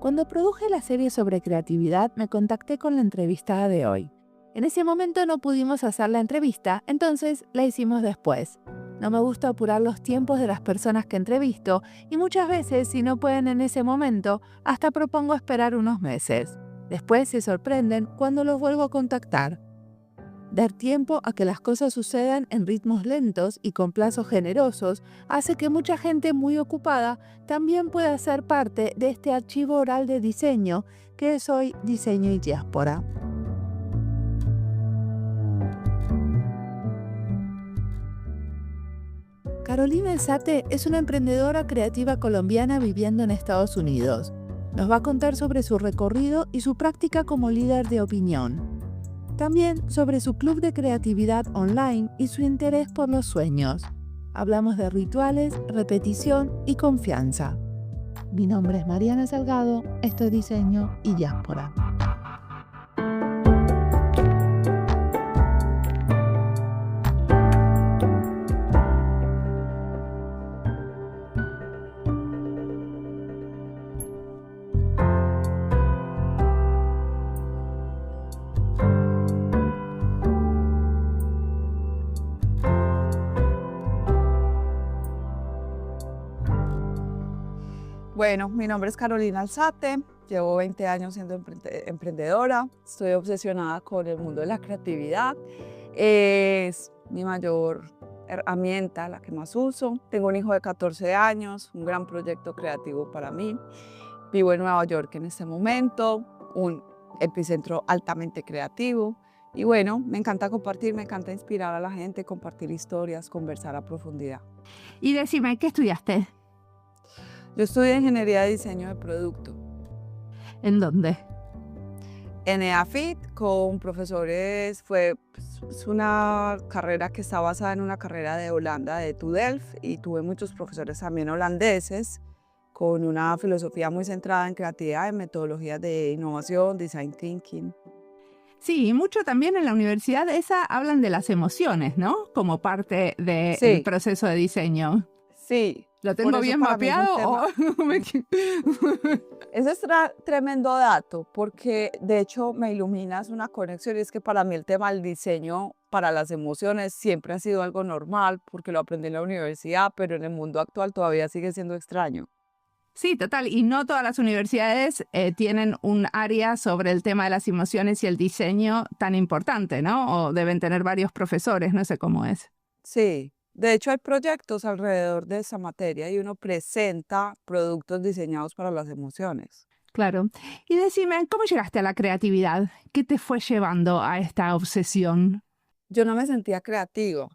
Cuando produje la serie sobre creatividad, me contacté con la entrevistada de hoy. En ese momento no pudimos hacer la entrevista, entonces la hicimos después. No me gusta apurar los tiempos de las personas que entrevisto y muchas veces, si no pueden en ese momento, hasta propongo esperar unos meses. Después se sorprenden cuando los vuelvo a contactar. Dar tiempo a que las cosas sucedan en ritmos lentos y con plazos generosos hace que mucha gente muy ocupada también pueda ser parte de este archivo oral de diseño que es hoy Diseño y Diáspora. Carolina Alzate es una emprendedora creativa colombiana viviendo en Estados Unidos. Nos va a contar sobre su recorrido y su práctica como líder de opinión. También sobre su club de creatividad online y su interés por los sueños. Hablamos de rituales, repetición y confianza. Mi nombre es Mariana Salgado, esto es Diseño y Diáspora. Bueno, mi nombre es Carolina Alzate, llevo 20 años siendo emprendedora, estoy obsesionada con el mundo de la creatividad, es mi mayor herramienta, la que más uso. Tengo un hijo de 14 años, un gran proyecto creativo para mí. Vivo en Nueva York en este momento, un epicentro altamente creativo. Y bueno, me encanta compartir, me encanta inspirar a la gente, compartir historias, conversar a profundidad. Y decime, ¿qué estudiaste? Yo estudié Ingeniería de Diseño de Producto. ¿En dónde? En EAFIT con profesores, es una carrera que está basada en una carrera de Holanda, de TU Delft, y tuve muchos profesores también holandeses con una filosofía muy centrada en creatividad, en metodologías de innovación, design thinking. Sí, y mucho también en la universidad esa hablan de las emociones, ¿no? Como parte del Sí, proceso de diseño. sí. ¿Lo Por tengo eso bien para mí es un mapeado? tema. Ese es tremendo dato, porque de hecho me iluminas una conexión, y es que para mí el tema del diseño para las emociones siempre ha sido algo normal, porque lo aprendí en la universidad, pero en el mundo actual todavía sigue siendo extraño. Sí, total. Y no todas las universidades tienen un área sobre el tema de las emociones y el diseño tan importante, ¿no? O deben tener varios profesores, no sé cómo es. Sí, de hecho hay proyectos alrededor de esa materia y uno presenta productos diseñados para las emociones. Claro. Y decime, ¿cómo llegaste a la creatividad? ¿Qué te fue llevando a esta obsesión? Yo no me sentía creativo.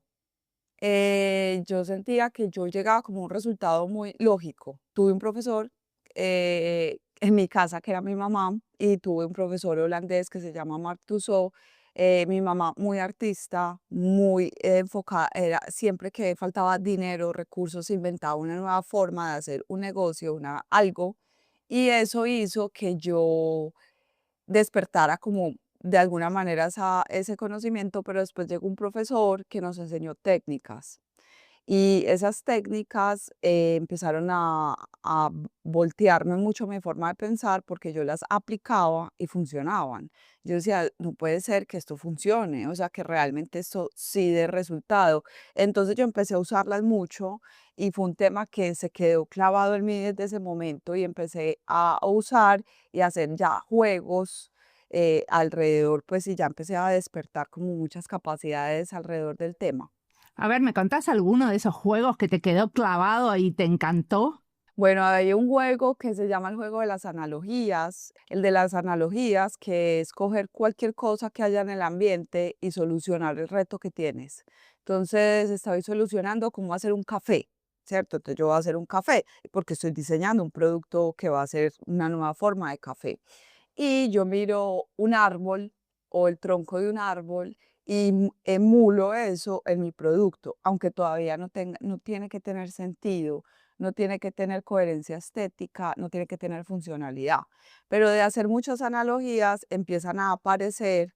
Yo sentía que yo llegaba como un resultado muy lógico. Tuve un profesor en mi casa que era mi mamá y tuve un profesor holandés que se llama Marc Tussaud. Mi mamá muy artista, muy enfocada, era siempre que faltaba dinero, recursos, se inventaba una nueva forma de hacer un negocio, algo, y eso hizo que yo despertara como de alguna manera ese conocimiento, pero después llegó un profesor que nos enseñó técnicas. Y esas técnicas empezaron a voltearme mucho mi forma de pensar porque yo las aplicaba y funcionaban. Yo decía, no puede ser que esto funcione, o sea, que realmente esto sí dé resultado. Entonces yo empecé a usarlas mucho y fue un tema que se quedó clavado en mí desde ese momento y empecé a usar y a hacer ya juegos alrededor, pues y ya empecé a despertar como muchas capacidades alrededor del tema. A ver, ¿me contás alguno de esos juegos que te quedó clavado y te encantó? Bueno, hay un juego que se llama el juego de las analogías, el de las analogías, que es coger cualquier cosa que haya en el ambiente y solucionar el reto que tienes. Entonces, estoy solucionando cómo hacer un café, ¿cierto? Entonces, yo voy a hacer un café porque estoy diseñando un producto que va a ser una nueva forma de café. Y yo miro un árbol o el tronco de un árbol y emulo eso en mi producto, aunque todavía no tiene que tener sentido, no tiene que tener coherencia estética, no tiene que tener funcionalidad. Pero de hacer muchas analogías empiezan a aparecer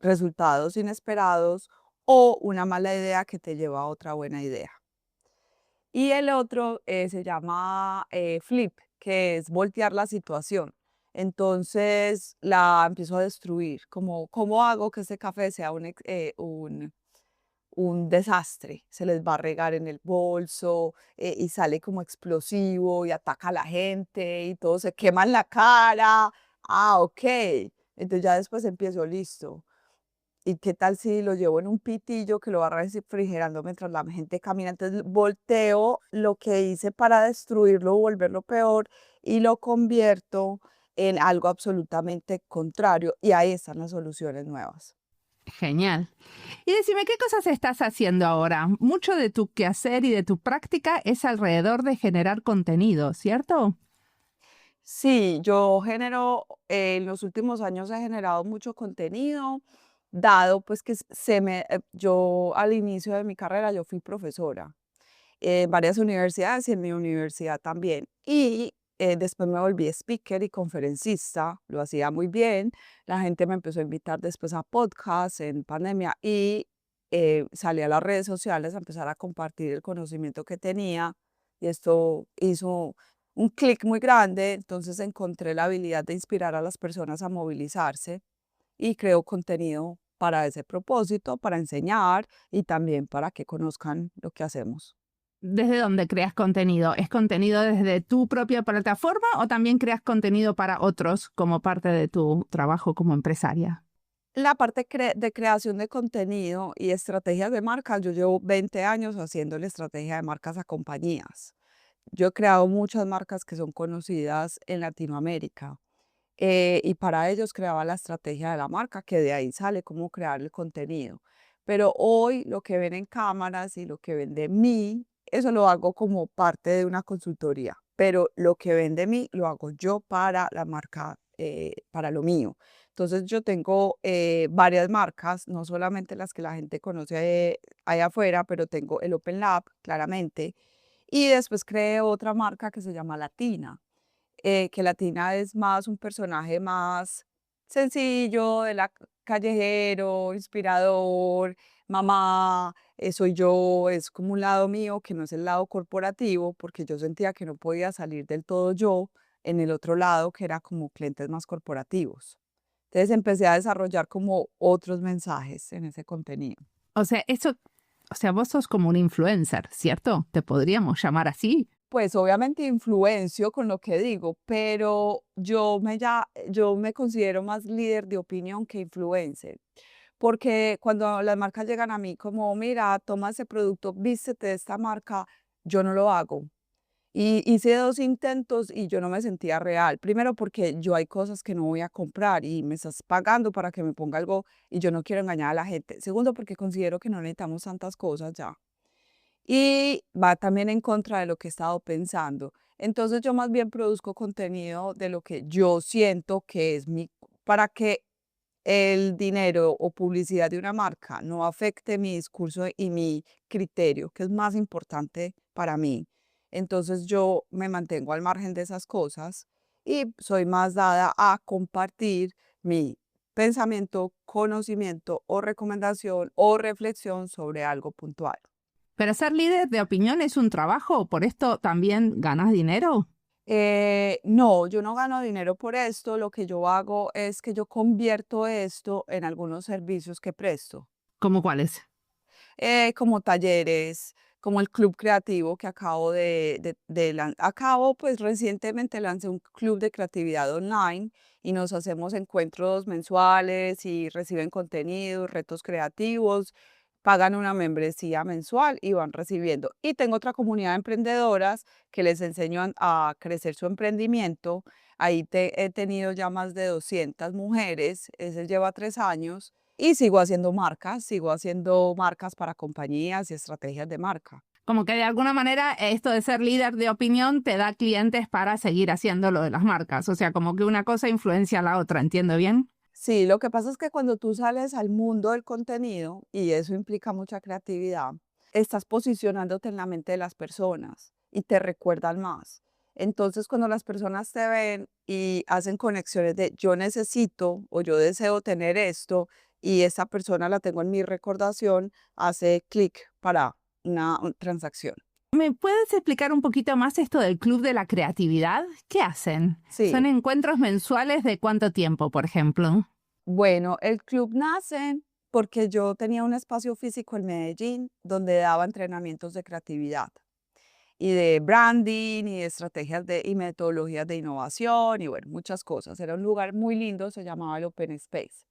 resultados inesperados o una mala idea que te lleva a otra buena idea. Y el otro se llama Flip. que es voltear la situación. Entonces la empiezo a destruir, como, ¿cómo hago que este café sea un desastre? Se les va a regar en el bolso y sale como explosivo y ataca a la gente y todos se queman la cara. Ah, ok. Entonces ya después empiezo, listo. ¿Y qué tal si lo llevo en un pitillo que lo va refrigerando mientras la gente camina? Entonces volteo lo que hice para destruirlo, volverlo peor y lo convierto en algo absolutamente contrario. Y ahí están las soluciones nuevas. Genial. Y decime, ¿qué cosas estás haciendo ahora? Mucho de tu quehacer y de tu práctica es alrededor de generar contenido, ¿cierto? Sí, yo genero, en los últimos años he generado mucho contenido, dado pues que yo al inicio de mi carrera yo fui profesora en varias universidades y en mi universidad también. Y después me volví speaker y conferencista, lo hacía muy bien. La gente me empezó a invitar después a podcasts en pandemia y salí a las redes sociales a empezar a compartir el conocimiento que tenía y esto hizo un clic muy grande. Entonces encontré la habilidad de inspirar a las personas a movilizarse y creo contenido para ese propósito, para enseñar y también para que conozcan lo que hacemos. ¿Desde dónde creas contenido? ¿Es contenido desde tu propia plataforma o también creas contenido para otros como parte de tu trabajo como empresaria? La parte de creación de contenido y estrategias de marcas, yo llevo 20 años haciendo la estrategia de marcas a compañías. Yo he creado muchas marcas que son conocidas en Latinoamérica y para ellos creaba la estrategia de la marca, que de ahí sale cómo crear el contenido. Pero hoy lo que ven en cámaras y lo que ven de mí, eso lo hago como parte de una consultoría, pero lo que ven de mí lo hago yo para la marca, para lo mío. Entonces yo tengo varias marcas, no solamente las que la gente conoce allá afuera, pero tengo el Open Lab, claramente, y después creé otra marca que se llama Latina, que Latina es más un personaje más sencillo, de la callejero, inspirador, mamá, soy yo, es como un lado mío que no es el lado corporativo, porque yo sentía que no podía salir del todo yo en el otro lado, que era como clientes más corporativos. Entonces empecé a desarrollar como otros mensajes en ese contenido. Vos sos como un influencer, ¿cierto? ¿Te podríamos llamar así? Pues obviamente influencio con lo que digo, pero yo me considero más líder de opinión que influencer, porque cuando las marcas llegan a mí como, mira, toma ese producto, vístete de esta marca, yo no lo hago. Y hice 2 intentos y yo no me sentía real. Primero, porque yo hay cosas que no voy a comprar y me estás pagando para que me ponga algo y yo no quiero engañar a la gente. Segundo, porque considero que no necesitamos tantas cosas ya. Y va también en contra de lo que he estado pensando. Entonces, yo más bien produzco contenido de lo que yo siento que es para que el dinero o publicidad de una marca no afecte mi discurso y mi criterio, que es más importante para mí. Entonces yo me mantengo al margen de esas cosas y soy más dada a compartir mi pensamiento, conocimiento o recomendación o reflexión sobre algo puntual. Pero ser líder de opinión es un trabajo, ¿por esto también ganas dinero? No, yo no gano dinero por esto. Lo que yo hago es que yo convierto esto en algunos servicios que presto, ¿Cómo cuáles? como talleres, como el club creativo que acabo, pues recientemente lancé un club de creatividad online y nos hacemos encuentros mensuales y reciben contenidos, retos creativos, pagan una membresía mensual y van recibiendo. Y tengo otra comunidad de emprendedoras que les enseño a crecer su emprendimiento. Ahí he tenido ya más de 200 mujeres, ese lleva 3 años y sigo haciendo marcas para compañías y estrategias de marca. Como que de alguna manera esto de ser líder de opinión te da clientes para seguir haciendo lo de las marcas. O sea, como que una cosa influencia a la otra, ¿entiendo bien? Sí, lo que pasa es que cuando tú sales al mundo del contenido, y eso implica mucha creatividad, estás posicionándote en la mente de las personas y te recuerdan más. Entonces, cuando las personas te ven y hacen conexiones de yo necesito o yo deseo tener esto y esta persona la tengo en mi recordación, hace clic para una transacción. ¿me puedes explicar un poquito más esto del Club de la Creatividad? ¿Qué hacen? Sí, ¿Son encuentros mensuales de cuánto tiempo, por ejemplo? bueno, el club nace porque yo tenía un espacio físico en Medellín donde daba entrenamientos de creatividad y de branding y de estrategias y metodologías de innovación y bueno, muchas cosas. Era un lugar muy lindo, se llamaba el Open Space.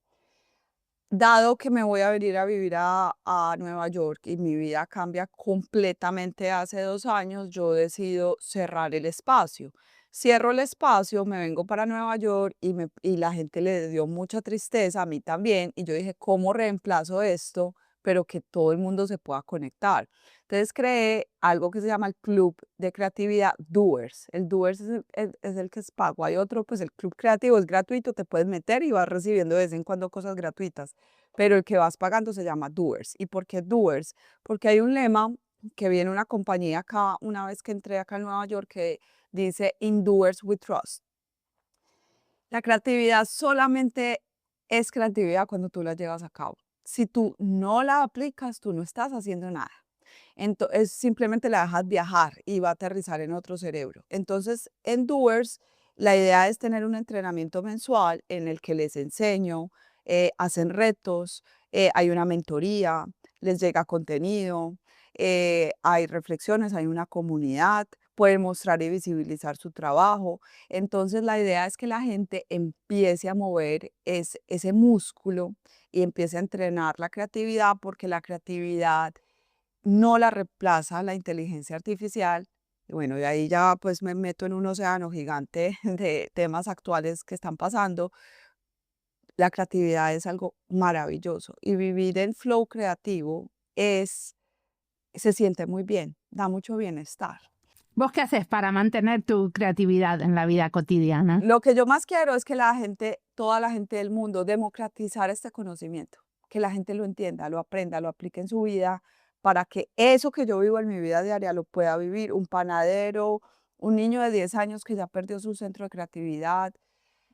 Dado que me voy a venir a vivir a Nueva York y mi vida cambia completamente hace 2 años, yo decido cerrar el espacio. Cierro el espacio, me vengo para Nueva York y la gente le dio mucha tristeza, a mí también, y yo dije, ¿cómo reemplazo esto? Pero que todo el mundo se pueda conectar. Entonces creé algo que se llama el Club de Creatividad Doers. El Doers es el que es pago. Hay otro, pues el Club Creativo es gratuito, te puedes meter y vas recibiendo de vez en cuando cosas gratuitas, pero el que vas pagando se llama Doers. ¿Y por qué Doers? Porque hay un lema que viene una compañía acá, una vez que entré acá en Nueva York, que dice In Doers we trust. La creatividad solamente es creatividad cuando tú la llevas a cabo. Si tú no la aplicas, tú no estás haciendo nada. Entonces, simplemente la dejas viajar y va a aterrizar en otro cerebro. Entonces, en Doers, la idea es tener un entrenamiento mensual en el que les enseño, hacen retos, hay una mentoría, les llega contenido, hay reflexiones, hay una comunidad, pueden mostrar y visibilizar su trabajo. Entonces, la idea es que la gente empiece a mover ese músculo y empiece a entrenar la creatividad, porque la creatividad no la reemplaza la inteligencia artificial. Y bueno, y ahí ya pues me meto en un océano gigante de temas actuales que están pasando. La creatividad es algo maravilloso y vivir el flow creativo se siente muy bien, da mucho bienestar. ¿Vos qué haces para mantener tu creatividad en la vida cotidiana? Lo que yo más quiero es que la gente, toda la gente del mundo, democratizar este conocimiento, que la gente lo entienda, lo aprenda, lo aplique en su vida, para que eso que yo vivo en mi vida diaria lo pueda vivir un panadero, un niño de 10 años que ya perdió su centro de creatividad.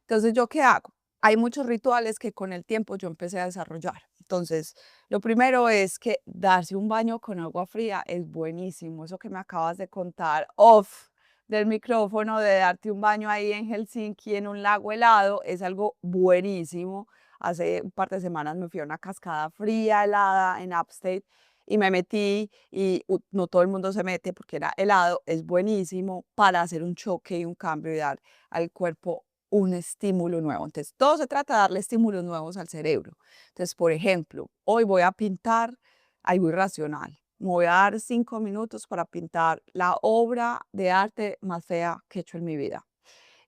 Entonces, ¿yo qué hago? Hay muchos rituales que con el tiempo yo empecé a desarrollar. Entonces, lo primero es que darse un baño con agua fría es buenísimo. Eso que me acabas de contar off del micrófono, de darte un baño ahí en Helsinki en un lago helado, es algo buenísimo. Hace un par de semanas me fui a una cascada fría, helada en Upstate y me metí y no todo el mundo se mete porque era helado. Es buenísimo para hacer un choque y un cambio y dar al cuerpo un estímulo nuevo. Entonces, todo se trata de darle estímulos nuevos al cerebro. Entonces, por ejemplo, hoy voy a pintar algo irracional. Me voy a dar 5 minutos para pintar la obra de arte más fea que he hecho en mi vida.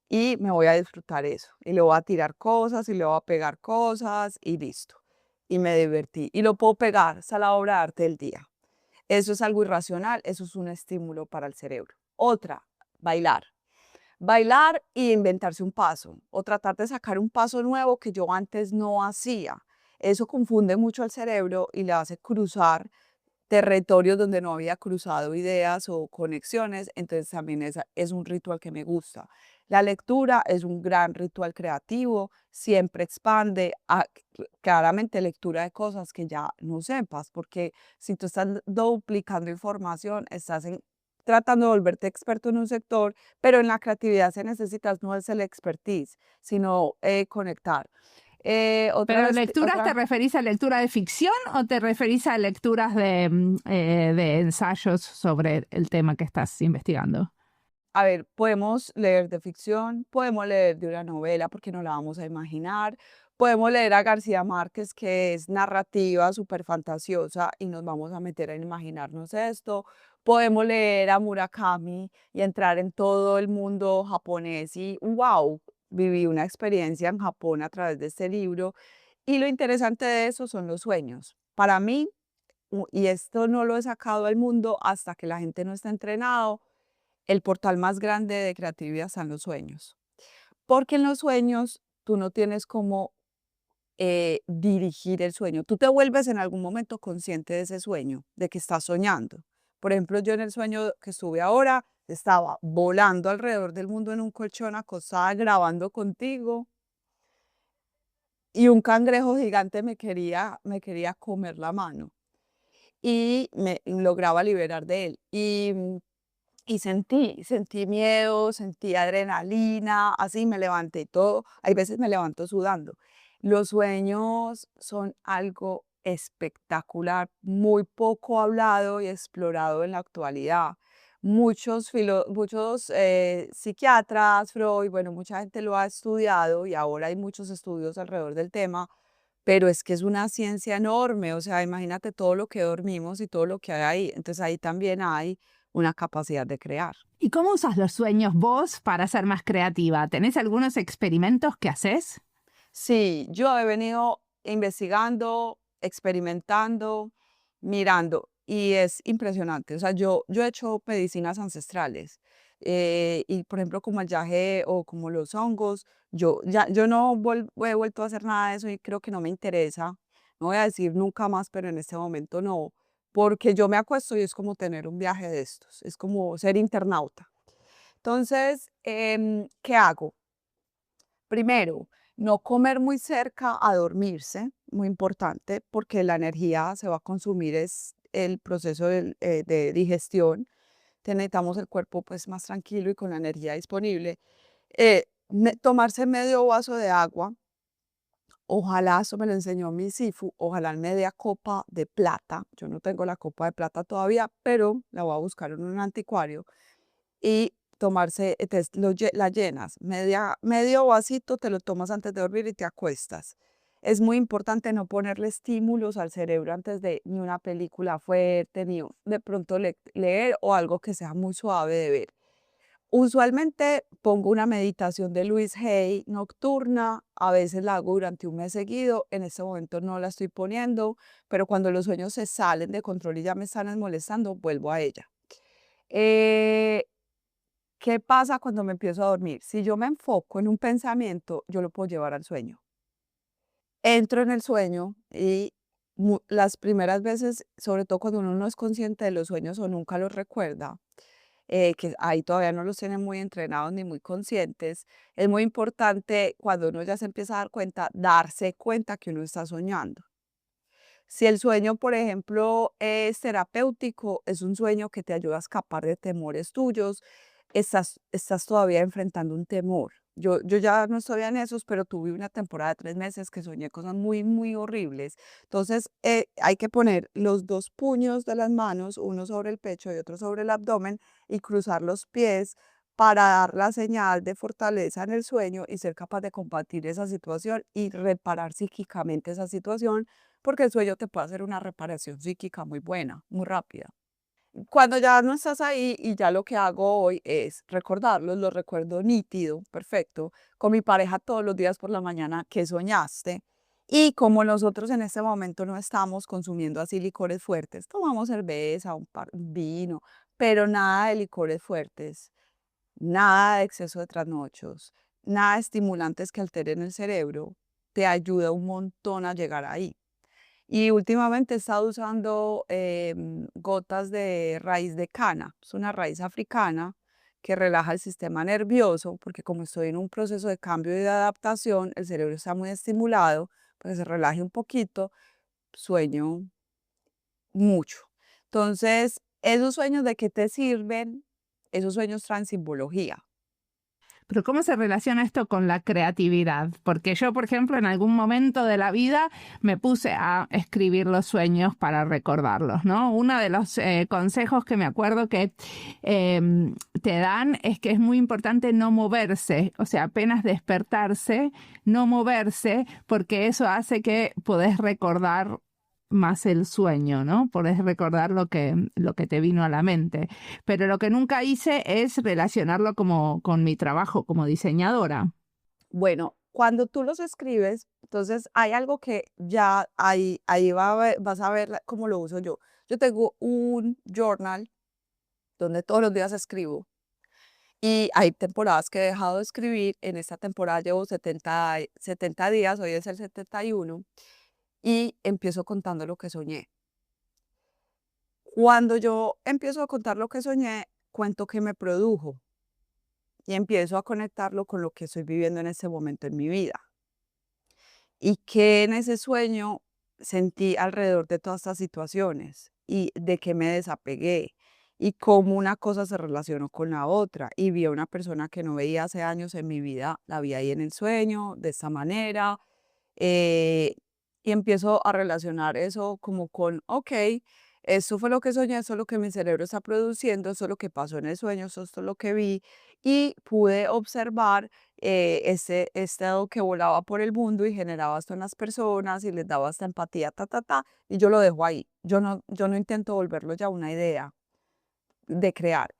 Y me voy a disfrutar eso. Y le voy a tirar cosas y le voy a pegar cosas y listo. Y me divertí. Y lo puedo pegar a la obra de arte del día. Eso es algo irracional, eso es un estímulo para el cerebro. Otra, bailar. Bailar y inventarse un paso o tratar de sacar un paso nuevo que yo antes no hacía. Eso confunde mucho al cerebro y le hace cruzar territorios donde no había cruzado ideas o conexiones. Entonces también es un ritual que me gusta. La lectura es un gran ritual creativo, siempre expande, claramente lectura de cosas que ya no sepas, porque si tú estás duplicando información, estás tratando de volverte experto en un sector, pero en la creatividad se necesitas no es el expertise, sino conectar. Otra ¿Pero vez, lecturas te referís a lectura de ficción o te referís a lecturas de ensayos sobre el tema que estás investigando? a ver, podemos leer de ficción, podemos leer de una novela porque no la vamos a imaginar, podemos leer a García Márquez, que es narrativa súper fantasiosa y nos vamos a meter a imaginarnos esto, podemos leer a Murakami y entrar en todo el mundo japonés y wow, viví una experiencia en Japón a través de este libro y lo interesante de eso son los sueños. Para mí, y esto no lo he sacado al mundo hasta que la gente no está entrenado, el portal más grande de creatividad están los sueños, porque en los sueños tú no tienes cómo dirigir el sueño. Tú te vuelves en algún momento consciente de ese sueño, de que estás soñando. Por ejemplo, yo en el sueño que estuve ahora, estaba volando alrededor del mundo en un colchón acostada grabando contigo y un cangrejo gigante me quería comer la mano. y me lograba liberar de él. Y sentí miedo, sentí adrenalina, así me levanté y todo. Hay veces me levanto sudando. Los sueños son algo espectacular, muy poco hablado y explorado en la actualidad. Muchos psiquiatras, Freud, bueno, mucha gente lo ha estudiado y ahora hay muchos estudios alrededor del tema, pero es que es una ciencia enorme, o sea, imagínate todo lo que dormimos y todo lo que hay ahí. Entonces ahí también hay una capacidad de crear. ¿Y cómo usas los sueños vos para ser más creativa? ¿Tenés algunos experimentos que haces? Sí, yo he venido investigando, experimentando, mirando y es impresionante. O sea, yo he hecho medicinas ancestrales y, por ejemplo, como el yagé o como los hongos, yo no he vuelto a hacer nada de eso y creo que no me interesa. No voy a decir nunca más, pero en este momento no, porque yo me acuesto y es como tener un viaje de estos, es como ser internauta. Entonces, ¿qué hago? Primero, no comer muy cerca a dormirse, muy importante, porque la energía se va a consumir, es el proceso de digestión. Necesitamos el cuerpo pues más tranquilo y con la energía disponible. Tomarse medio vaso de agua, ojalá, eso me lo enseñó mi Sifu, ojalá media copa de plata. Yo no tengo la copa de plata todavía, pero la voy a buscar en un anticuario y tomarse, entonces la llenas, medio vasito te lo tomas antes de dormir y te acuestas. Es muy importante no ponerle estímulos al cerebro antes de ni una película fuerte, ni de pronto leer o algo que sea muy suave de ver. Usualmente pongo una meditación de Luis Hay nocturna, a veces la hago durante un mes seguido, en este momento no la estoy poniendo, pero cuando los sueños se salen de control y ya me están molestando, vuelvo a ella. Eh, ¿Qué pasa cuando me empiezo a dormir? Si yo me enfoco en un pensamiento, yo lo puedo llevar al sueño. Entro en el sueño y las primeras veces, sobre todo cuando uno no es consciente de los sueños o nunca los recuerda, que ahí todavía no los tienen muy entrenados ni muy conscientes, es muy importante cuando uno ya se empieza a dar cuenta, darse cuenta que uno está soñando. Si el sueño, por ejemplo, es terapéutico, es un sueño que te ayuda a escapar de temores tuyos, estás todavía enfrentando un temor. Yo ya no estoy en esos, pero tuve una temporada de 3 meses que soñé cosas muy, muy horribles. Entonces, hay que poner los dos puños de las manos, uno sobre el pecho y otro sobre el abdomen, y cruzar los pies para dar la señal de fortaleza en el sueño y ser capaz de combatir esa situación y reparar psíquicamente esa situación, porque el sueño te puede hacer una reparación psíquica muy buena, muy rápida. Cuando ya no estás ahí y ya lo que hago hoy es recordarlos, lo recuerdo nítido, perfecto, con mi pareja todos los días por la mañana, ¿qué soñaste? Y como nosotros en este momento no estamos consumiendo así licores fuertes, tomamos cerveza, vino, pero nada de licores fuertes, nada de exceso de trasnochos, nada de estimulantes que alteren el cerebro, te ayuda un montón a llegar ahí. Y últimamente he estado usando gotas de raíz de cana. Es una raíz africana que relaja el sistema nervioso, porque como estoy en un proceso de cambio y de adaptación, el cerebro está muy estimulado, pues se relaje un poquito, sueño mucho. Entonces, ¿esos sueños de qué te sirven? Esos sueños traen simbología. Pero ¿cómo se relaciona esto con la creatividad? Porque yo, por ejemplo, en algún momento de la vida me puse a escribir los sueños para recordarlos, ¿no? Uno de los consejos que me acuerdo que te dan es que es muy importante no moverse, o sea, apenas despertarse, no moverse, porque eso hace que podés recordar más el sueño, ¿no? Podés recordar lo que te vino a la mente. Pero lo que nunca hice es relacionarlo como con mi trabajo como diseñadora. Bueno, cuando tú los escribes, entonces hay algo que ya ahí vas a ver cómo lo uso yo. Yo tengo un journal donde todos los días escribo y hay temporadas que he dejado de escribir. En esta temporada llevo 70 días, hoy es el 71 y empiezo contando lo que soñé. Cuando yo empiezo a contar lo que soñé, cuento qué me produjo y empiezo a conectarlo con lo que estoy viviendo en este momento en mi vida. Y que en ese sueño sentí alrededor de todas estas situaciones. y de qué me desapegué y cómo una cosa se relacionó con la otra. Y vi a una persona que no veía hace años en mi vida, la vi ahí en el sueño, de esta manera, eh, y empiezo a relacionar eso como con, ok, esto fue lo que soñé, esto es lo que mi cerebro está produciendo, esto es lo que pasó en el sueño, esto es lo que vi, y pude observar ese estado que volaba por el mundo y generaba esto en las personas y les daba esta empatía, y yo lo dejo ahí. Yo no intento volverlo ya una idea de crear.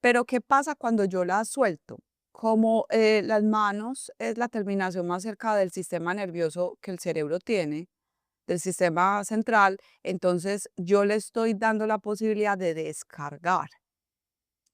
Pero ¿qué pasa cuando yo la suelto? Como las manos es la terminación más cerca del sistema nervioso que el cerebro tiene, del sistema central, entonces yo le estoy dando la posibilidad de descargar.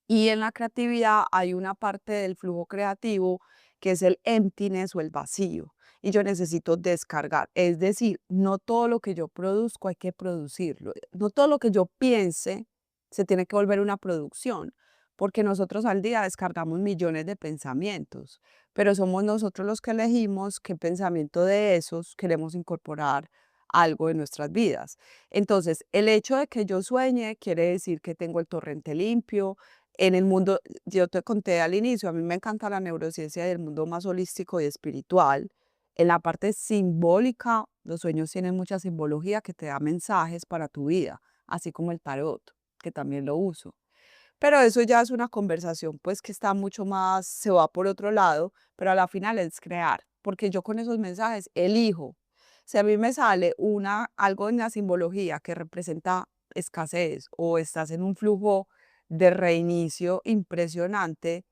Y en la creatividad hay una parte del flujo creativo que es el emptiness o el vacío. Y yo necesito descargar. Es decir, no todo lo que yo produzco hay que producirlo. No todo lo que yo piense se tiene que volver una producción. Porque nosotros al día descargamos millones de pensamientos. Pero somos nosotros los que elegimos qué pensamiento de esos queremos incorporar algo en nuestras vidas. Entonces, el hecho de que yo sueñe quiere decir que tengo el torrente limpio, en el mundo, yo te conté al inicio, a mí me encanta la neurociencia del mundo más holístico y espiritual. En la parte simbólica, los sueños tienen mucha simbología que te da mensajes para tu vida, así como el tarot, que también lo uso. Pero eso ya es una conversación, pues que está mucho más, se va por otro lado, pero a la final es crear, porque yo con esos mensajes elijo. Si a mí me sale algo en la simbología que representa escasez o estás en un flujo de reinicio impresionante,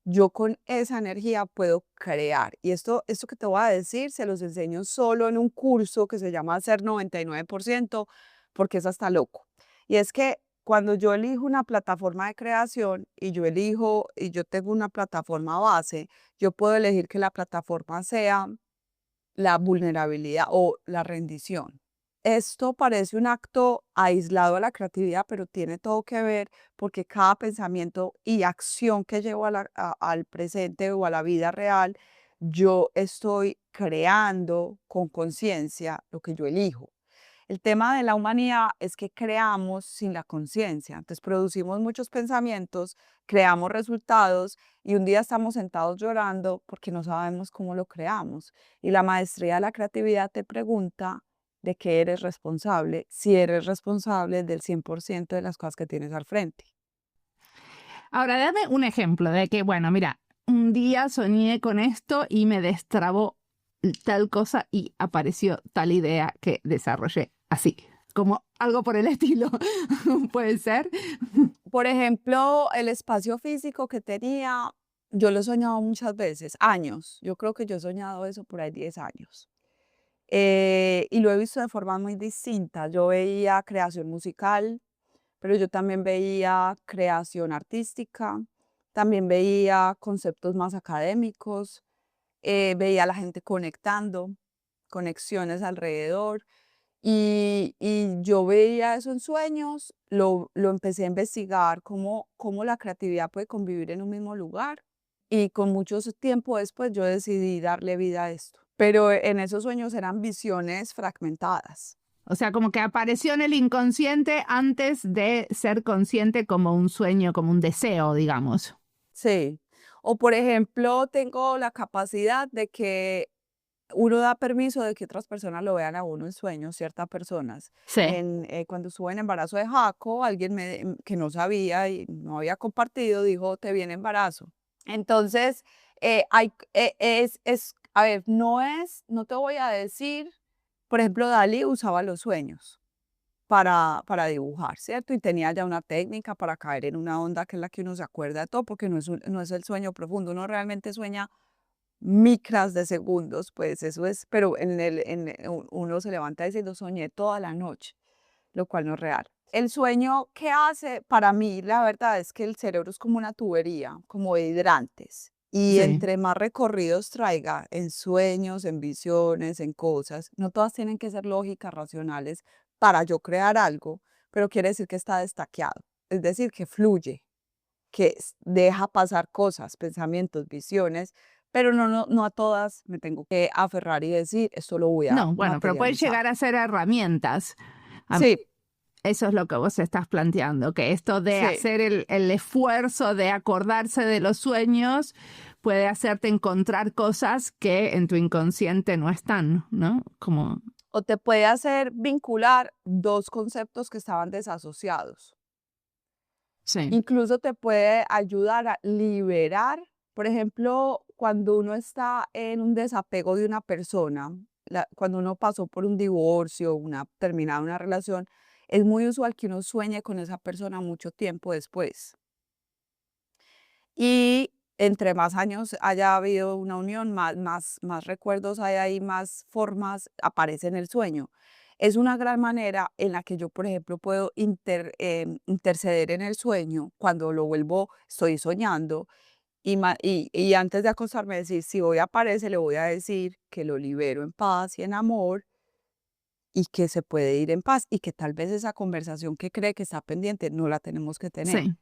yo con esa energía puedo crear. Y esto que te voy a decir, se los enseño solo en un curso que se llama Ser 99%, porque es hasta loco. Y es que cuando yo elijo una plataforma de creación y yo tengo una plataforma base, yo puedo elegir que la plataforma sea la vulnerabilidad o la rendición. Esto parece un acto aislado a la creatividad, pero tiene todo que ver porque cada pensamiento y acción que llevo al presente o a la vida real, yo estoy creando con conciencia lo que yo elijo. El tema de la humanidad es que creamos sin la conciencia. Entonces producimos muchos pensamientos, creamos resultados y un día estamos sentados llorando porque no sabemos cómo lo creamos. Y la maestría de la creatividad te pregunta de qué eres responsable, si eres responsable del 100% de las cosas que tienes al frente. Ahora, dame un ejemplo de que, bueno, mira, un día soñé con esto y me destrabó tal cosa y apareció tal idea que desarrollé así, como algo por el estilo. ¿Puede ser? Por ejemplo, el espacio físico que tenía, yo lo he soñado muchas veces, años. Yo creo que yo he soñado eso por ahí 10 años. Y lo he visto de formas muy distintas. Yo veía creación musical, pero yo también veía creación artística, también veía conceptos más académicos, veía a la gente conectando, conexiones alrededor. Y yo veía eso en sueños, lo empecé a investigar, cómo la creatividad puede convivir en un mismo lugar. Y con mucho tiempo después yo decidí darle vida a esto. Pero en esos sueños eran visiones fragmentadas. O sea, como que apareció en el inconsciente antes de ser consciente como un sueño, como un deseo, digamos. Sí. O por ejemplo, tengo la capacidad de que uno da permiso de que otras personas lo vean a uno en sueños, ciertas personas. Sí. Cuando estuve en embarazo de Jaco, alguien que no sabía y no había compartido dijo, te viene embarazo. Entonces, a ver, no te voy a decir, por ejemplo, Dalí usaba los sueños para dibujar, ¿cierto? Y tenía ya una técnica para caer en una onda que es la que uno se acuerda de todo, porque no es el sueño profundo, uno realmente sueña micras de segundos, pues eso es, pero uno se levanta diciendo soñé toda la noche, lo cual no es real. El sueño, ¿qué hace? Para mí, la verdad es que el cerebro es como una tubería, como de hidrantes. Y Sí. entre más recorridos traiga en sueños, en visiones, en cosas, no todas tienen que ser lógicas, racionales para yo crear algo, pero quiere decir que está destaqueado, es decir, que fluye, que deja pasar cosas, pensamientos, visiones, pero no a todas me tengo que aferrar y decir, esto lo voy a No, bueno, pero pueden materializar. llegar a ser herramientas. A, Sí, Eso es lo que vos estás planteando, que esto de Sí. hacer el esfuerzo de acordarse de los sueños puede hacerte encontrar cosas que en tu inconsciente no están, ¿no? Como, O te puede hacer vincular dos conceptos que estaban desasociados. sí. Incluso te puede ayudar a liberar, por ejemplo, cuando uno está en un desapego de una persona, cuando uno pasó por un divorcio, terminada una relación, es muy usual que uno sueñe con esa persona mucho tiempo después. Y entre más años haya habido una unión, más recuerdos hay ahí, más formas aparece en el sueño. Es una gran manera en la que yo, por ejemplo, puedo interceder en el sueño cuando estoy soñando y antes de acostarme decir, si hoy aparece, le voy a decir que lo libero en paz y en amor y que se puede ir en paz y que tal vez esa conversación que cree que está pendiente no la tenemos que tener. Sí.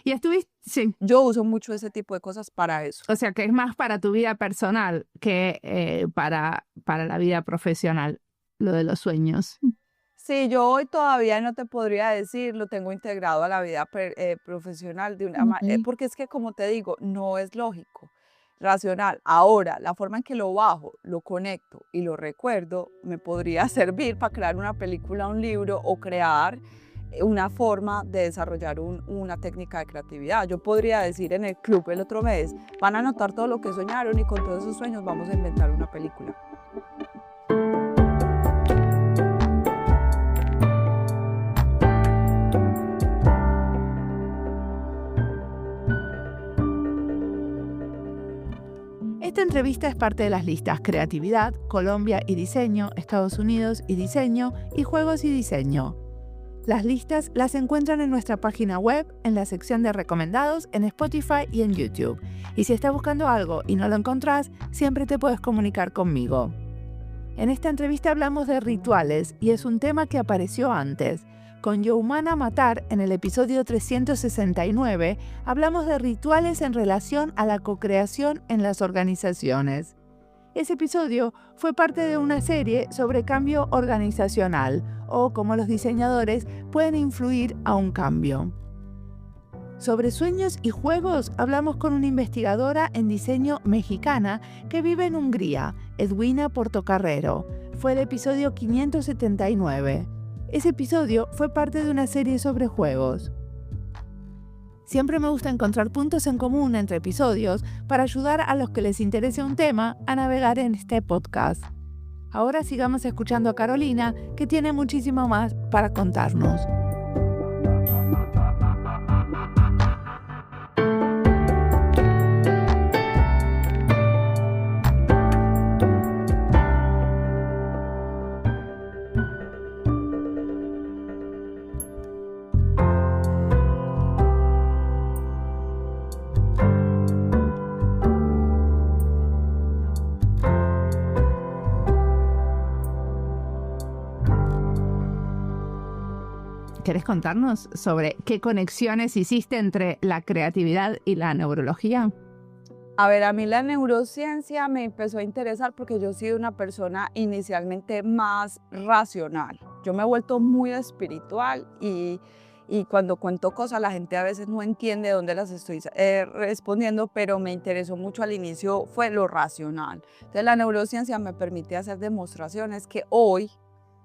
Y estuviste, sí. Yo uso mucho ese tipo de cosas para eso. O sea, que es más para tu vida personal que para la vida profesional, lo de los sueños. Sí, yo hoy todavía no te podría decir, lo tengo integrado a la vida profesional de una Ujú. porque es que, como te digo, no es lógico, racional. Ahora, la forma en que lo bajo, lo conecto y lo recuerdo, me podría servir para crear una película, un libro o crear una forma de desarrollar una técnica de creatividad. Yo podría decir en el club el otro mes, van a anotar todo lo que soñaron y con todos esos sueños vamos a inventar una película. Esta entrevista es parte de las listas Creatividad, Colombia y Diseño, Estados Unidos y Diseño y Juegos y Diseño. Las listas las encuentran en nuestra página web, en la sección de recomendados, en Spotify y en YouTube. Y si estás buscando algo y no lo encontrás, siempre te puedes comunicar conmigo. En esta entrevista hablamos de rituales y es un tema que apareció antes. Con Youmana Matar, en el episodio 369, hablamos de rituales en relación a la co-creación en las organizaciones. Ese episodio fue parte de una serie sobre cambio organizacional o cómo los diseñadores pueden influir a un cambio. Sobre sueños y juegos hablamos con una investigadora en diseño mexicana que vive en Hungría, Edwina Portocarrero. Fue el episodio 579. Ese episodio fue parte de una serie sobre juegos. Siempre me gusta encontrar puntos en común entre episodios para ayudar a los que les interese un tema a navegar en este podcast. Ahora sigamos escuchando a Carolina, que tiene muchísimo más para contarnos. ¿Querés contarnos sobre qué conexiones hiciste entre la creatividad y la neurología? A ver, a mí la neurociencia me empezó a interesar porque yo he sido una persona inicialmente más racional. Yo me he vuelto muy espiritual y cuando cuento cosas la gente a veces no entiende dónde las estoy respondiendo, pero me interesó mucho al inicio fue lo racional. Entonces la neurociencia me permite hacer demostraciones que hoy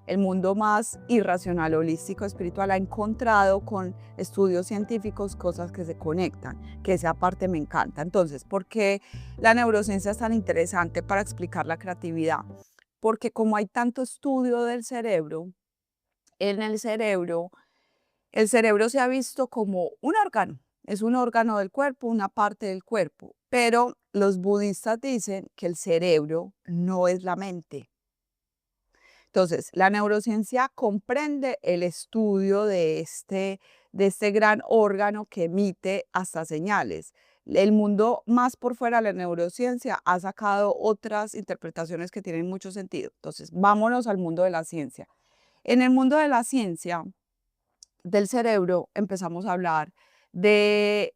el mundo más irracional, holístico, espiritual ha encontrado con estudios científicos cosas que se conectan, que esa parte me encanta. Entonces, ¿por qué la neurociencia es tan interesante para explicar la creatividad? Porque como hay tanto estudio del cerebro, en el cerebro se ha visto como un órgano, es un órgano del cuerpo, una parte del cuerpo, pero los budistas dicen que el cerebro no es la mente. Entonces, la neurociencia comprende el estudio de este gran órgano que emite hasta señales. El mundo más por fuera de la neurociencia ha sacado otras interpretaciones que tienen mucho sentido. Entonces, vámonos al mundo de la ciencia. En el mundo de la ciencia del cerebro empezamos a hablar de,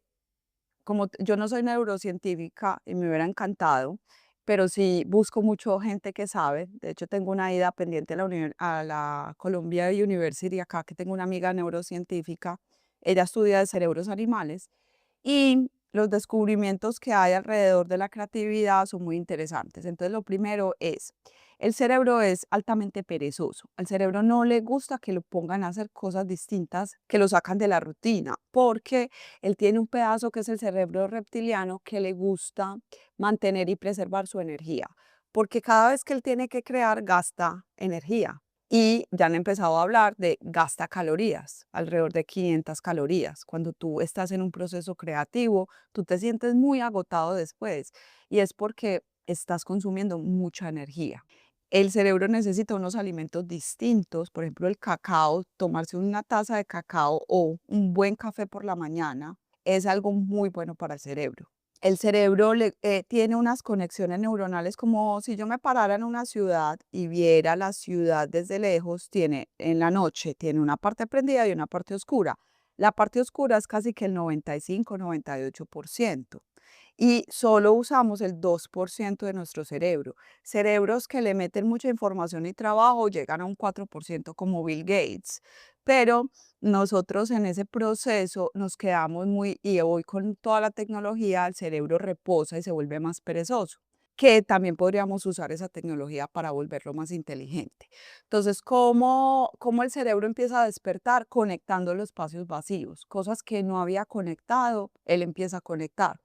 como yo no soy neurocientífica y me hubiera encantado, pero sí busco mucho gente que sabe. De hecho, tengo una ida pendiente a la Columbia University acá, que tengo una amiga neurocientífica. Ella estudia de cerebros animales y los descubrimientos que hay alrededor de la creatividad son muy interesantes. Entonces, lo primero es, el cerebro es altamente perezoso. Al cerebro no le gusta que lo pongan a hacer cosas distintas que lo sacan de la rutina, porque él tiene un pedazo que es el cerebro reptiliano que le gusta mantener y preservar su energía, porque cada vez que él tiene que crear gasta energía. Y ya han empezado a hablar de gasta calorías, alrededor de 500 calorías. Cuando tú estás en un proceso creativo, tú te sientes muy agotado después y es porque estás consumiendo mucha energía. El cerebro necesita unos alimentos distintos, por ejemplo, el cacao, tomarse una taza de cacao o un buen café por la mañana es algo muy bueno para el cerebro. El cerebro tiene unas conexiones neuronales como si yo me parara en una ciudad y viera la ciudad desde lejos, tiene en la noche, tiene una parte prendida y una parte oscura. La parte oscura es casi que el 95-98% y solo usamos el 2% de nuestro cerebro. Cerebros que le meten mucha información y trabajo llegan a un 4% como Bill Gates, pero nosotros en ese proceso nos quedamos y hoy con toda la tecnología el cerebro reposa y se vuelve más perezoso, que también podríamos usar esa tecnología para volverlo más inteligente. Entonces, ¿cómo el cerebro empieza a despertar? Conectando los espacios vacíos, cosas que no había conectado, él empieza a conectar.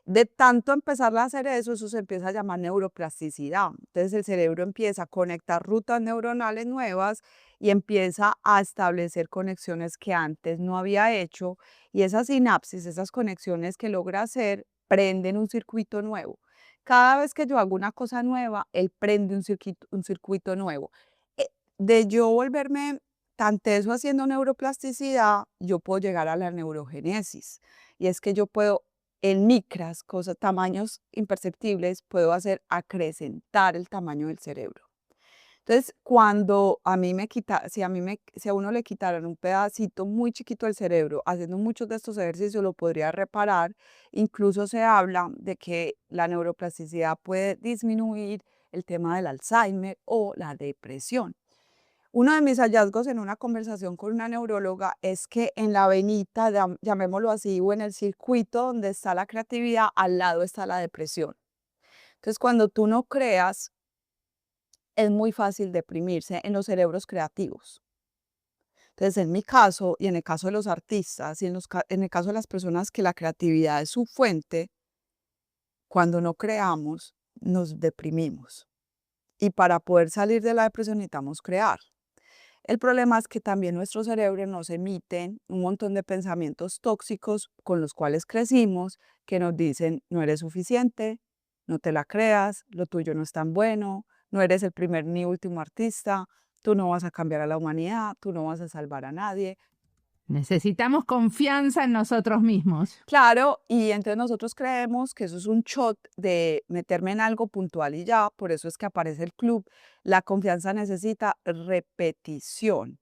De tanto empezar a hacer eso, eso se empieza a llamar neuroplasticidad. Entonces el cerebro empieza a conectar rutas neuronales nuevas y empieza a establecer conexiones que antes no había hecho y esas sinapsis, esas conexiones que logra hacer, prenden un circuito nuevo. Cada vez que yo hago una cosa nueva, él prende un circuito nuevo. Eh, De yo volverme tan teso haciendo neuroplasticidad, yo puedo llegar a la neurogénesis. Y es que yo puedo en micras, cosas, tamaños imperceptibles, puedo hacer acrecentar el tamaño del cerebro. Entonces, cuando a mí me quita, si a uno le quitaran un pedacito muy chiquito del cerebro, haciendo muchos de estos ejercicios lo podría reparar. Incluso se habla de que la neuroplasticidad puede disminuir el tema del Alzheimer o la depresión. Uno de mis hallazgos en una conversación con una neuróloga es que en la venita, llamémoslo así, o en el circuito donde está la creatividad, al lado está la depresión. Entonces, cuando tú no creas, es muy fácil deprimirse en los cerebros creativos. Entonces, en mi caso y en el caso de los artistas y en el caso de las personas que la creatividad es su fuente, cuando no creamos, nos deprimimos. Y para poder salir de la depresión necesitamos crear. El problema es que también nuestro cerebro nos emite un montón de pensamientos tóxicos con los cuales crecimos, que nos dicen, no eres suficiente, no te la creas, lo tuyo no es tan bueno, no eres el primer ni último artista, tú no vas a cambiar a la humanidad, tú no vas a salvar a nadie. Necesitamos confianza en nosotros mismos. Claro, y entonces nosotros creemos que eso es un shot de meterme en algo puntual y ya, por eso es que aparece el club. La confianza necesita repetición,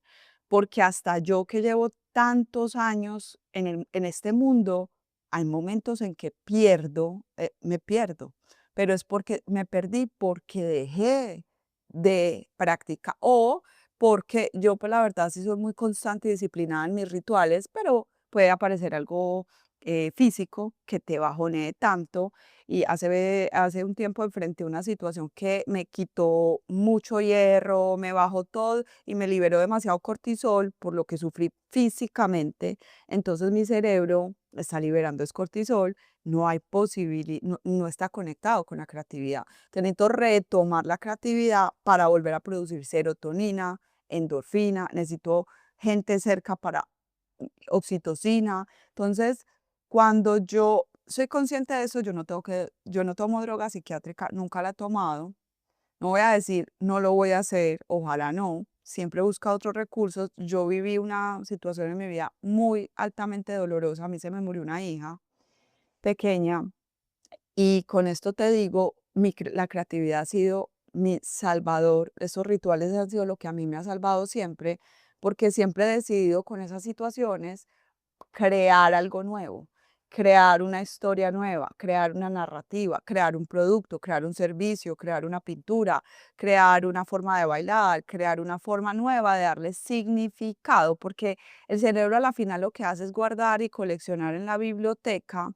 porque hasta yo que llevo tantos años en este mundo, hay momentos en que me pierdo, pero es porque me perdí porque dejé de practicar o porque yo, pues la verdad, sí soy muy constante y disciplinada en mis rituales, pero puede aparecer algo físico que te bajonee tanto. Y hace un tiempo enfrenté una situación que me quitó mucho hierro, me bajó todo y me liberó demasiado cortisol, por lo que sufrí físicamente. Entonces mi cerebro está liberando ese cortisol, no hay posibilidad, no está conectado con la creatividad. Necesito retomar la creatividad para volver a producir serotonina, endorfina, necesito gente cerca para oxitocina. Entonces, cuando yo soy consciente de eso, yo no tomo droga psiquiátrica, nunca la he tomado. No voy a decir, no lo voy a hacer, ojalá no. Siempre he buscado otros recursos. Yo viví una situación en mi vida muy altamente dolorosa. A mí se me murió una hija pequeña y con esto te digo, la creatividad ha sido mi salvador. Esos rituales han sido lo que a mí me ha salvado siempre, porque siempre he decidido con esas situaciones crear algo nuevo. crear una historia nueva, crear una narrativa, crear un producto, crear un servicio, crear una pintura, crear una forma de bailar, crear una forma nueva de darle significado, porque el cerebro a la final lo que hace es guardar y coleccionar en la biblioteca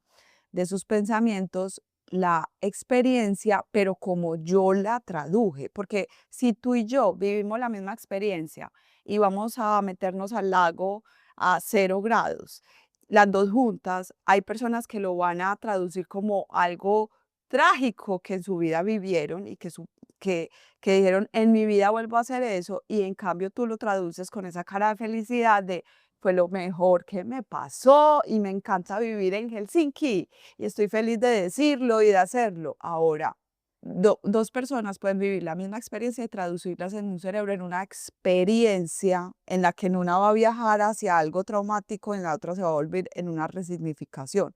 de sus pensamientos la experiencia, pero como yo la traduje, porque si tú y yo vivimos la misma experiencia y vamos a meternos al lago a 0 grados, las dos juntas, hay personas que lo van a traducir como algo trágico que en su vida vivieron y que, que dijeron, en mi vida vuelvo a hacer eso, y en cambio tú lo traduces con esa cara de felicidad de, fue lo mejor que me pasó y me encanta vivir en Helsinki y estoy feliz de decirlo y de hacerlo. Ahora, dos personas pueden vivir la misma experiencia y traducirlas en un cerebro en una experiencia en la que en una va a viajar hacia algo traumático, en la otra se va a volver en una resignificación.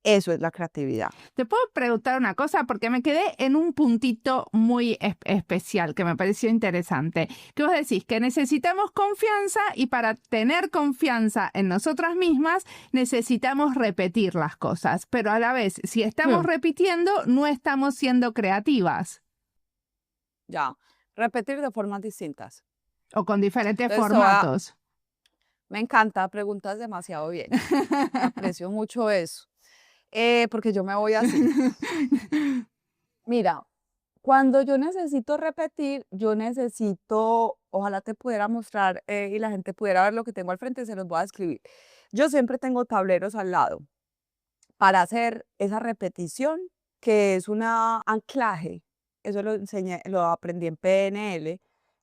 Eso es la creatividad. Te puedo preguntar una cosa porque me quedé en un puntito muy especial que me pareció interesante. Que vos decís que necesitamos confianza y para tener confianza en nosotras mismas necesitamos repetir las cosas, pero a la vez, si estamos repitiendo, no estamos siendo creativas. Ya, repetir de formas distintas. O con diferentes Entonces, formatos. me encanta, preguntas demasiado bien. Aprecio mucho eso. Porque yo me voy así. Mira, cuando yo necesito repetir, yo necesito, ojalá te pudiera mostrar y la gente pudiera ver lo que tengo al frente, se los voy a escribir. Yo siempre tengo tableros al lado para hacer esa repetición, que es un anclaje. Eso lo enseñé, lo aprendí en PNL,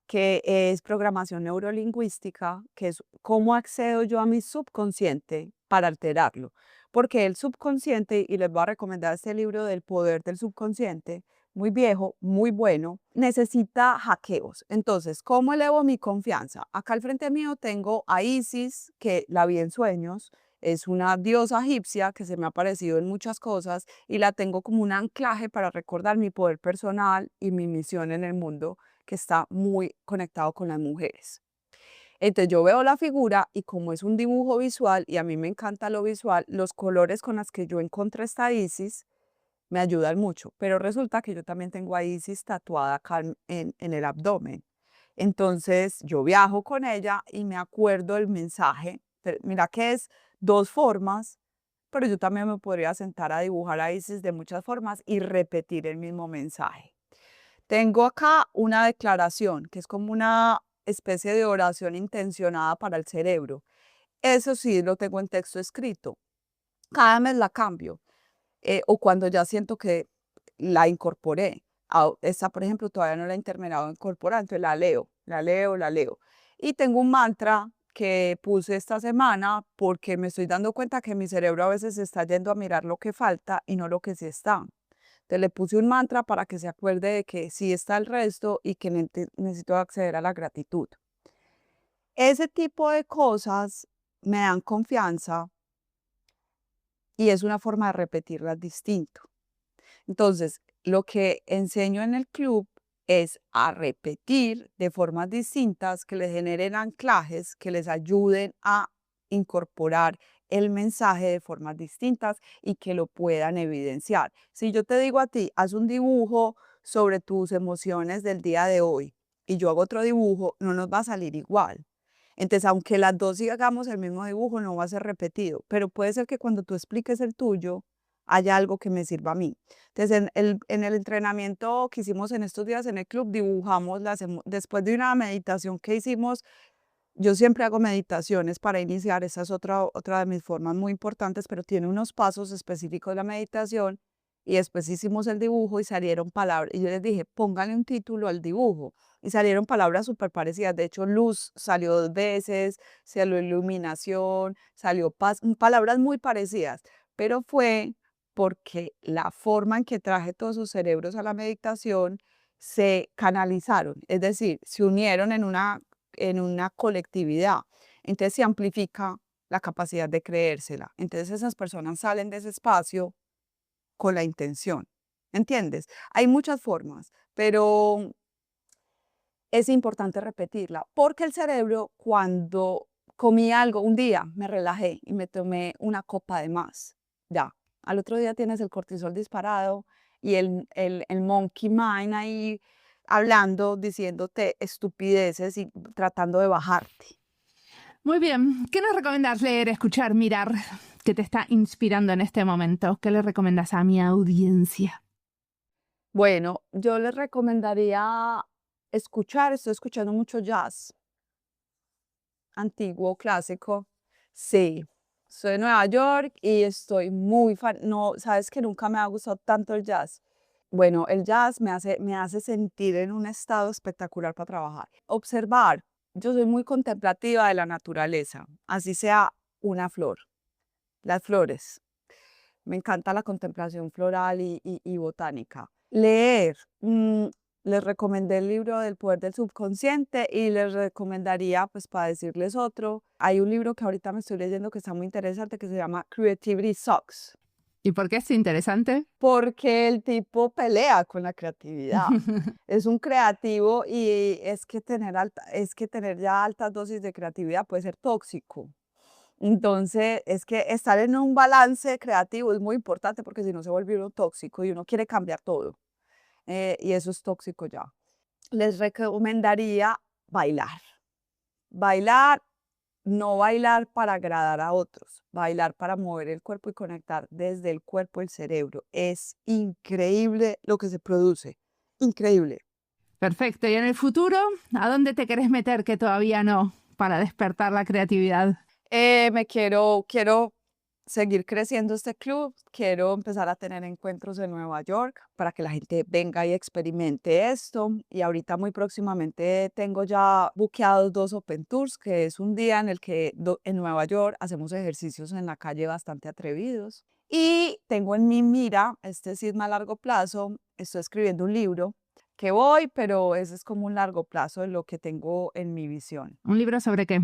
que es programación neurolingüística, que es cómo accedo yo a mi subconsciente para alterarlo. Porque el subconsciente, y les voy a recomendar este libro del poder del subconsciente, muy viejo, muy bueno, necesita hackeos. Entonces, ¿cómo elevo mi confianza? Acá al frente mío tengo a Isis, que la vi en sueños, es una diosa egipcia que se me ha aparecido en muchas cosas y la tengo como un anclaje para recordar mi poder personal y mi misión en el mundo, que está muy conectado con las mujeres. Entonces yo veo la figura y como es un dibujo visual y a mí me encanta lo visual, los colores con los que yo encontré esta Isis me ayudan mucho, pero resulta que yo también tengo a Isis tatuada acá en el abdomen. Entonces yo viajo con ella y me acuerdo el mensaje. Mira que es dos formas, pero yo también me podría sentar a dibujar a Isis de muchas formas y repetir el mismo mensaje. Tengo acá una declaración, que es como una especie de oración intencionada para el cerebro. Eso sí lo tengo en texto escrito. Cada mes la cambio, o cuando ya siento que la incorporé. Esta, por ejemplo, todavía no la he terminado de incorporar, entonces la leo, la leo, la leo. Y tengo un mantra que puse esta semana porque me estoy dando cuenta que mi cerebro a veces se está yendo a mirar lo que falta y no lo que sí está. Entonces le puse un mantra para que se acuerde de que sí está el resto y que necesito acceder a la gratitud. Ese tipo de cosas me dan confianza y es una forma de repetirlas distinto. Entonces, lo que enseño en el club es a repetir de formas distintas que les generen anclajes, que les ayuden a incorporar el mensaje de formas distintas y que lo puedan evidenciar. Si yo te digo a ti, haz un dibujo sobre tus emociones del día de hoy y yo hago otro dibujo, no nos va a salir igual. Entonces, aunque las dos sí hagamos el mismo dibujo, no va a ser repetido, pero puede ser que cuando tú expliques el tuyo, haya algo que me sirva a mí. Entonces, en el entrenamiento que hicimos en estos días en el club, dibujamos después de una meditación que hicimos. Yo siempre hago meditaciones para iniciar, esa es otra de mis formas muy importantes, pero tiene unos pasos específicos de la meditación, y después hicimos el dibujo y salieron palabras, y yo les dije, pónganle un título al dibujo, y salieron palabras súper parecidas. De hecho, luz salió 2 veces, salió iluminación, salió paz, palabras muy parecidas, pero fue porque la forma en que traje todos sus cerebros a la meditación se canalizaron, es decir, se unieron en una colectividad. Entonces se amplifica la capacidad de creérsela. Entonces esas personas salen de ese espacio con la intención. ¿Entiendes? Hay muchas formas, pero es importante repetirla, porque el cerebro, cuando comí algo, un día me relajé y me tomé una copa de más ya. Al otro día tienes el cortisol disparado y el monkey mind ahí hablando, diciéndote estupideces y tratando de bajarte. Muy bien. ¿Qué nos recomendás leer, escuchar, mirar que te está inspirando en este momento? ¿Qué le recomendás a mi audiencia? Bueno, yo les recomendaría escuchar, estoy escuchando mucho jazz, antiguo, clásico. Sí, soy de Nueva York y estoy muy fan. No, sabes que nunca me ha gustado tanto el jazz. Bueno, el jazz me hace sentir en un estado espectacular para trabajar. Observar. Yo soy muy contemplativa de la naturaleza, así sea una flor, las flores. Me encanta la contemplación floral y botánica. Leer. Les recomendé el libro del poder del subconsciente y les recomendaría, pues para decirles otro, hay un libro que ahorita me estoy leyendo que está muy interesante que se llama Creativity Sucks, ¿Y por qué es interesante? porque el tipo pelea con la creatividad. Es un creativo y es que tener ya altas dosis de creatividad puede ser tóxico. Entonces, es que estar en un balance creativo es muy importante porque si no se vuelve uno tóxico y uno quiere cambiar todo. Y eso es tóxico ya. Les recomendaría bailar. Bailar, no bailar para agradar a otros, bailar para mover el cuerpo y conectar desde el cuerpo el cerebro. Es increíble lo que se produce. Increíble. Perfecto. ¿Y en el futuro, a dónde te querés meter que todavía no para despertar la creatividad? Quiero seguir creciendo este club, quiero empezar a tener encuentros en Nueva York para que la gente venga y experimente esto. Y ahorita muy próximamente tengo ya buqueados 2 Open Tours, que es un día en el que en Nueva York hacemos ejercicios en la calle bastante atrevidos. Y tengo en mi mira, este sí es más a largo plazo, estoy escribiendo un libro que voy, pero ese es como un largo plazo de lo que tengo en mi visión. ¿Un libro sobre qué?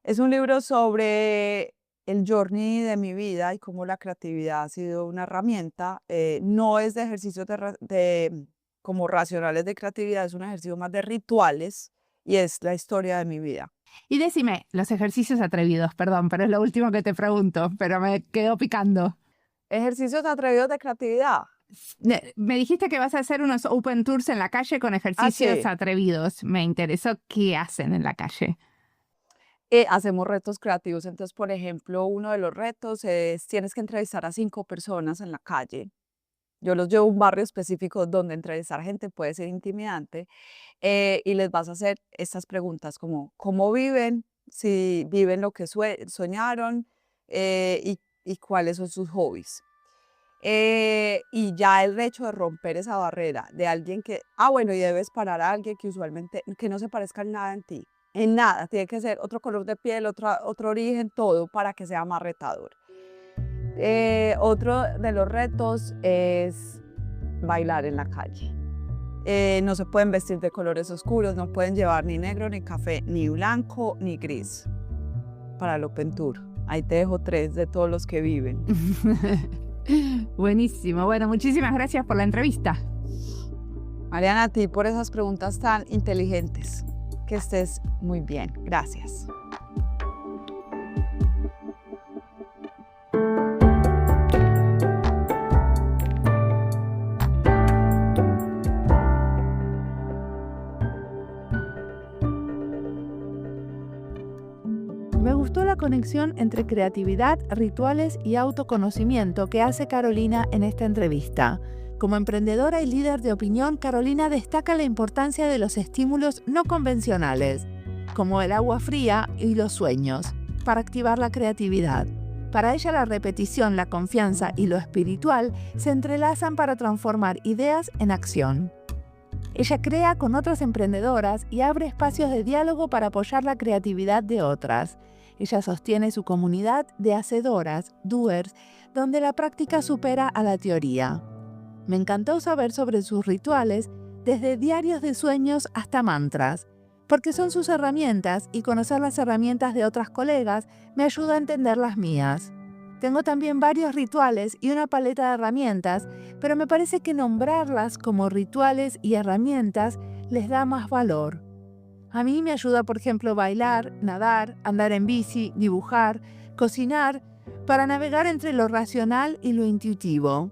Es un libro sobre el journey de mi vida y cómo la creatividad ha sido una herramienta. No es de ejercicios como racionales de creatividad, es un ejercicio más de rituales y es la historia de mi vida. Y decime, los ejercicios atrevidos, perdón, pero es lo último que te pregunto, pero me quedo picando. Ejercicios atrevidos de creatividad. Me dijiste que vas a hacer unos open tours en la calle con ejercicios Sí. atrevidos. Me interesó qué hacen en la calle. Hacemos retos creativos. Entonces, por ejemplo, uno de los retos es tienes que entrevistar a 5 personas en la calle. Yo los llevo a un barrio específico donde entrevistar gente puede ser intimidante, y les vas a hacer estas preguntas como cómo viven, si viven lo que soñaron, y cuáles son sus hobbies. Y ya el hecho de romper esa barrera de alguien bueno, y debes parar a alguien que usualmente, que no se parezca en nada en ti, en nada, tiene que ser otro color de piel, otro origen, todo para que sea más retador. Otro de los retos es bailar en la calle. No se pueden vestir de colores oscuros, no pueden llevar ni negro, ni café, ni blanco, ni gris para el Open Tour. Ahí te dejo 3 de todos los que viven. Buenísimo. Bueno, muchísimas gracias por la entrevista. Mariana, a ti por esas preguntas tan inteligentes. Que estés muy bien. Gracias. Me gustó la conexión entre creatividad, rituales y autoconocimiento que hace Carolina en esta entrevista. Como emprendedora y líder de opinión, Carolina destaca la importancia de los estímulos no convencionales, como el agua fría y los sueños, para activar la creatividad. Para ella la repetición, la confianza y lo espiritual se entrelazan para transformar ideas en acción. Ella crea con otras emprendedoras y abre espacios de diálogo para apoyar la creatividad de otras. Ella sostiene su comunidad de hacedoras, doers, donde la práctica supera a la teoría. Me encantó saber sobre sus rituales, desde diarios de sueños hasta mantras, porque son sus herramientas y conocer las herramientas de otras colegas me ayuda a entender las mías. Tengo también varios rituales y una paleta de herramientas, pero me parece que nombrarlas como rituales y herramientas les da más valor. A mí me ayuda, por ejemplo, bailar, nadar, andar en bici, dibujar, cocinar, para navegar entre lo racional y lo intuitivo.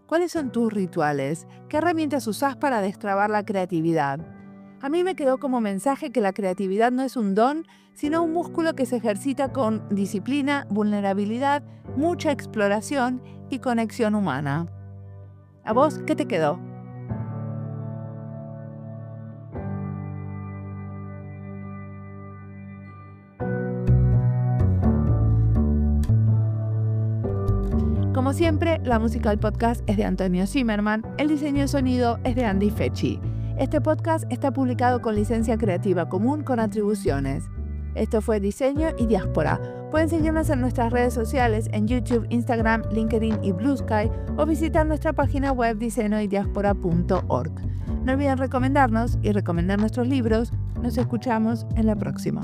¿Cuáles son tus rituales? ¿Qué herramientas usás para destrabar la creatividad? A mí me quedó como mensaje que la creatividad no es un don, sino un músculo que se ejercita con disciplina, vulnerabilidad, mucha exploración y conexión humana. ¿A vos qué te quedó? Como siempre, la música del podcast es de Antonio Zimmerman, el diseño de sonido es de Andy Fechi. Este podcast está publicado con licencia creativa común con atribuciones. Esto fue Diseño y Diáspora. Pueden seguirnos en nuestras redes sociales en YouTube, Instagram, LinkedIn y Blue Sky o visitar nuestra página web diseñoydiaspora.org. No olviden recomendarnos y recomendar nuestros libros. Nos escuchamos en la próxima.